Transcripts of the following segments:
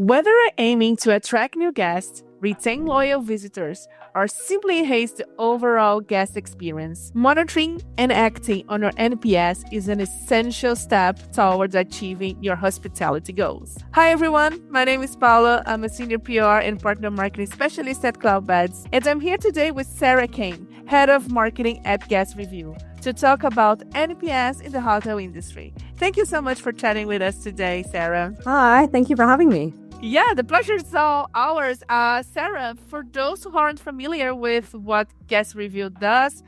Whether aiming to attract new guests, retain loyal visitors, or simply enhance the overall guest experience, monitoring and acting on your NPS is an essential step towards achieving your hospitality goals. Hi everyone, my name is Paula. I'm a senior PR and partner marketing specialist at Cloudbeds, and I'm here today with Sarah Kane, head of marketing at GuestRevu, to talk about NPS in the hotel industry. Thank you so much for chatting with us today, Sarah. Hi, thank you for having me. Yeah, the pleasure is all ours. Sarah, for those who aren't familiar with what GuestRevu does,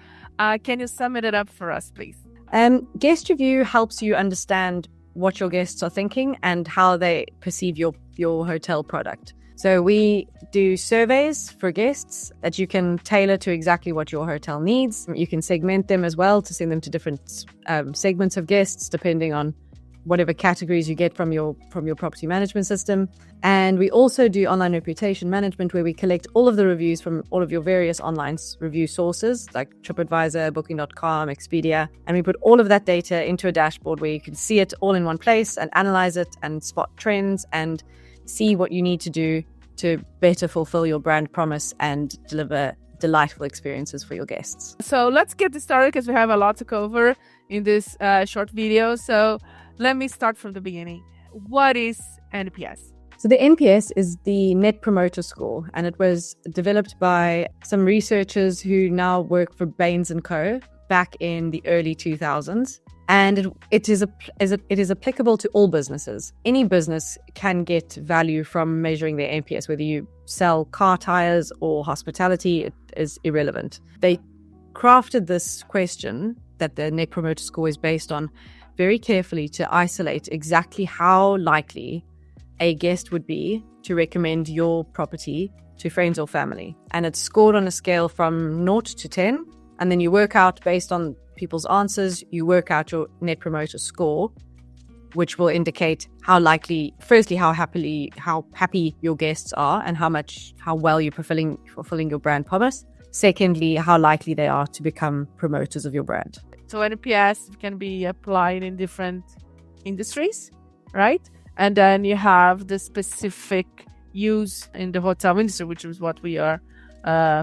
can you sum it up for us, please? GuestRevu helps you understand what your guests are thinking and how they perceive your hotel product. So we do surveys for guests that you can tailor to exactly what your hotel needs. You can segment them as well to send them to different segments of guests, depending on whatever categories you get from your property management system. And we also do online reputation management, where we collect all of the reviews from all of your various online review sources like TripAdvisor, Booking.com, Expedia. And we put all of that data into a dashboard where you can see it all in one place and analyze it and spot trends and see what you need to do to better fulfill your brand promise and deliver delightful experiences for your guests. So let's get this started because we have a lot to cover in this short video. So let me start from the beginning. What is NPS? So the NPS is the Net Promoter Score, and it was developed by some researchers who now work for Bain & Co. back in the early 2000s. And it is applicable to all businesses. Any business can get value from measuring their NPS, whether you sell car tires or hospitality, it is irrelevant. They crafted this question that the Net Promoter Score is based on very carefully to isolate exactly how likely a guest would be to recommend your property to friends or family. And it's scored on a scale from 0 to 10. And then you work out, based on people's answers, you work out your Net Promoter Score, which will indicate how likely, firstly, how happy your guests are and how well you're fulfilling your brand promise. Secondly, how likely they are to become promoters of your brand. So NPS can be applied in different industries, right? And then you have the specific use in the hotel industry, which is what we are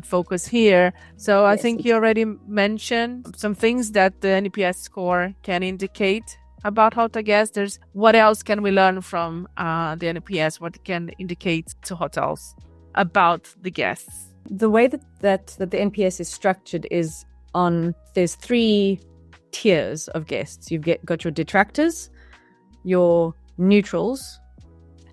focused here. So I think you already mentioned some things that the NPS score can indicate about hotel guests. What else can we learn from the NPS? What can indicate to hotels about the guests? The way that the NPS is structured is there's 3 tiers of guests. You've got your detractors, your neutrals,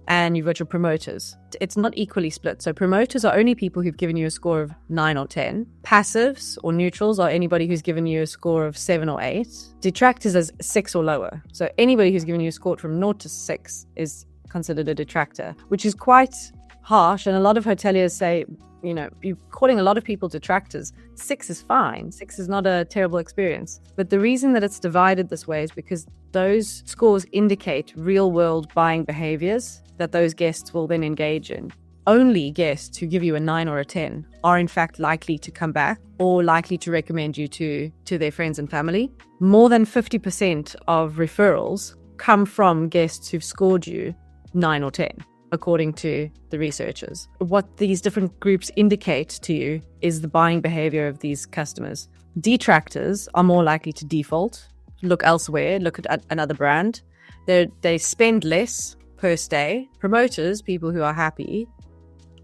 and you've got your promoters. It's not equally split. So promoters are only people who've given you a score of 9 or 10. Passives or neutrals are anybody who's given you a score of 7 or 8. Detractors is 6 or lower. So anybody who's given you a score from 0 to 6 is considered a detractor, which is quite harsh. And a lot of hoteliers say, you're calling a lot of people detractors. 6 is fine. 6 is not a terrible experience. But the reason that it's divided this way is because those scores indicate real-world buying behaviors that those guests will then engage in. Only guests who give you a 9 or a 10 are in fact likely to come back or likely to recommend you to their friends and family. More than 50% of referrals come from guests who've scored you 9 or 10. According to the researchers. What these different groups indicate to you is the buying behavior of these customers. Detractors are more likely to default, look elsewhere, look at another brand. They spend less per stay. Promoters, people who are happy,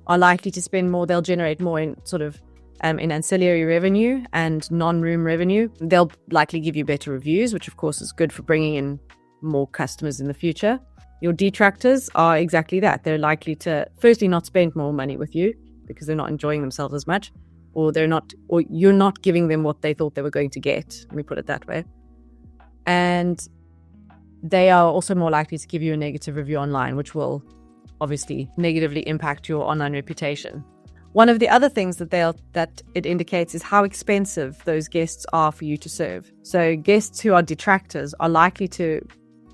are likely to spend more. They'll generate more in in ancillary revenue and non-room revenue. They'll likely give you better reviews, which of course is good for bringing in more customers in the future. Your detractors are exactly that. They're likely to, firstly, not spend more money with you because they're not enjoying themselves as much, or you're not giving them what they thought they were going to get. Let me put it that way. And they are also more likely to give you a negative review online, which will obviously negatively impact your online reputation. One of the other things that it indicates is how expensive those guests are for you to serve. So guests who are detractors are likely to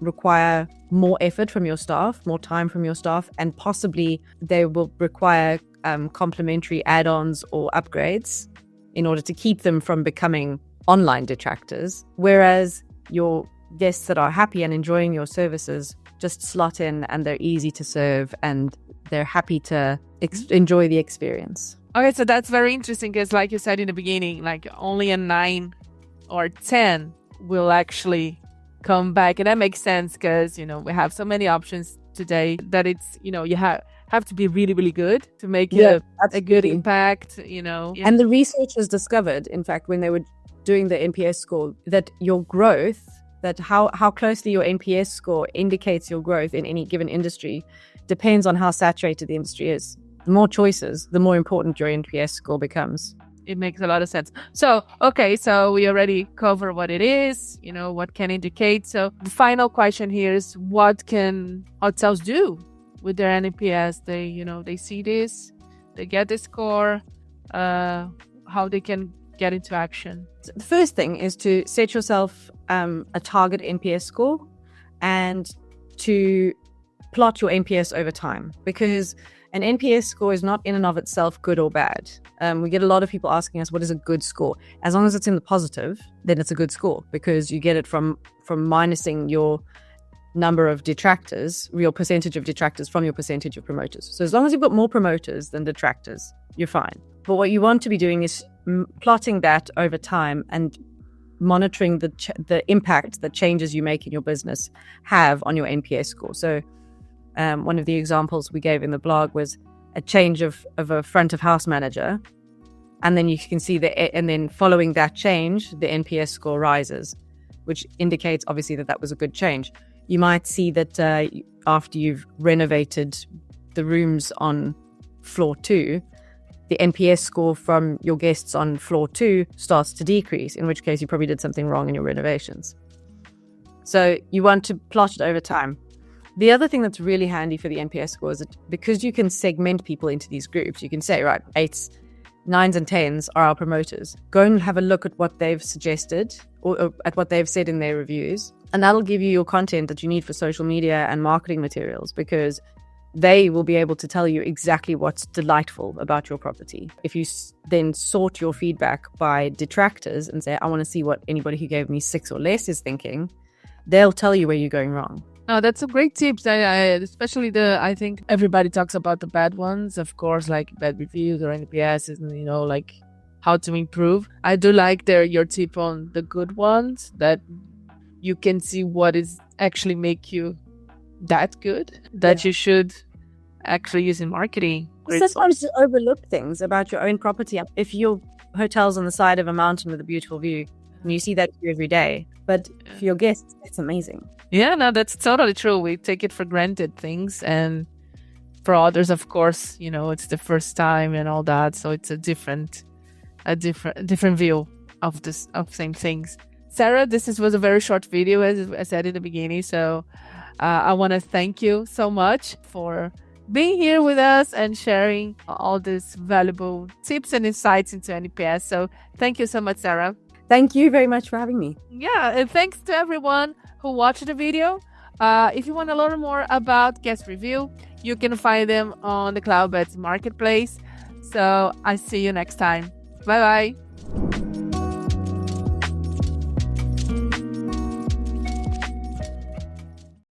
require more effort from your staff, more time from your staff, and possibly they will require complementary add-ons or upgrades in order to keep them from becoming online detractors. Whereas your guests that are happy and enjoying your services just slot in and they're easy to serve and they're happy to enjoy the experience. Okay, so that's very interesting because, like you said in the beginning, like only a 9 or 10 will actually come back. And that makes sense because, we have so many options today that it's, you have to be really, really good to make a good impact, Yeah. And the researchers discovered, in fact, when they were doing the NPS score, that your growth, that how closely your NPS score indicates your growth in any given industry depends on how saturated the industry is. The more choices, the more important your NPS score becomes. It makes a lot of sense. So, okay, so we already cover what it is, what can indicate. So the final question here is, what can hotels do with their NPS? They see this, they get the score, how they can get into action. The first thing is to set yourself a target NPS score and to plot your NPS over time, because an NPS score is not in and of itself good or bad. We get a lot of people asking us, what is a good score? As long as it's in the positive, then it's a good score, because you get it from minusing your number of detractors, your percentage of detractors from your percentage of promoters. So as long as you've got more promoters than detractors, you're fine. But what you want to be doing is plotting that over time and monitoring the impact that changes you make in your business have on your NPS score. So one of the examples we gave in the blog was a change of a front of house manager, and then you can see and then following that change, the NPS score rises, which indicates obviously that was a good change. You might see that after you've renovated the rooms on floor 2, the NPS score from your guests on floor 2 starts to decrease, in which case you probably did something wrong in your renovations. So you want to plot it over time. The other thing that's really handy for the NPS score is that because you can segment people into these groups, you can say, right, 8s, 9s and 10s are our promoters. Go and have a look at what they've suggested or at what they've said in their reviews. And that'll give you your content that you need for social media and marketing materials, because they will be able to tell you exactly what's delightful about your property. If you then sort your feedback by detractors and say, I want to see what anybody who gave me 6 or less is thinking, they'll tell you where you're going wrong. No, that's a great tip. Especially I think everybody talks about the bad ones, of course, like bad reviews or NPS, and like how to improve. I do like your tip on the good ones, that you can see what is actually make you that good, that you should actually use in marketing. Sometimes you overlook things about your own property. If your hotel's on the side of a mountain with a beautiful view, and you see that view every day, but for your guests, it's amazing. Yeah, no, that's totally true. We take it for granted things, and for others, of course, it's the first time and all that, so it's a different view of same things. Sarah, this was a very short video, as I said in the beginning, so I want to thank you so much for being here with us and sharing all these valuable tips and insights into NPS. So thank you so much, Sarah. Thank you very much for having me. Yeah, and thanks to everyone who watched the video. If you want to learn more about GuestRevu, you can find them on the Cloudbeds marketplace. So I see you next time. Bye-bye.